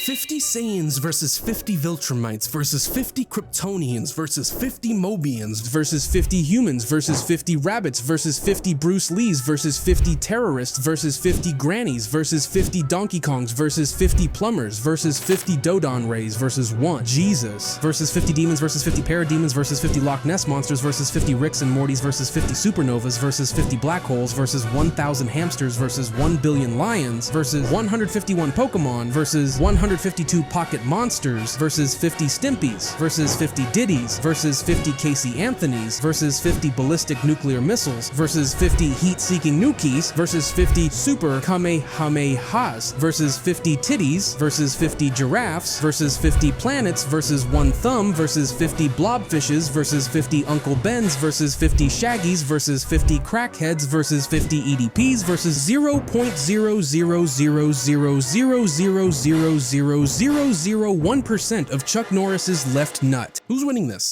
50 Saiyans versus 50 Viltrumites versus 50 Kryptonians versus 50 Mobians versus 50 humans versus 50 rabbits versus 50 Bruce Lees versus 50 terrorists versus 50 grannies versus 50 Donkey Kongs versus 50 plumbers versus 50 Dodon Rays versus 1 Jesus versus 50 demons versus 50 parademons versus 50 Loch Ness monsters versus 50 Ricks and Mortys versus 50 supernovas versus 50 black holes versus 1,000 hamsters versus 1 billion lions versus 151 Pokemon versus 152 pocket monsters versus 50 Stimpies versus 50 Diddies versus 50 Casey Anthonys versus 50 ballistic nuclear missiles versus 50 heat-seeking Nukies versus 50 super Kamehamehas versus 50 titties versus 50 giraffes versus 50 planets versus 1 thumb versus 50 blobfishes versus 50 Uncle Bens versus 50 Shaggies versus 50 crackheads versus 50 EDPs versus 0.00000000001% of Chuck Norris's left nut. Who's winning this?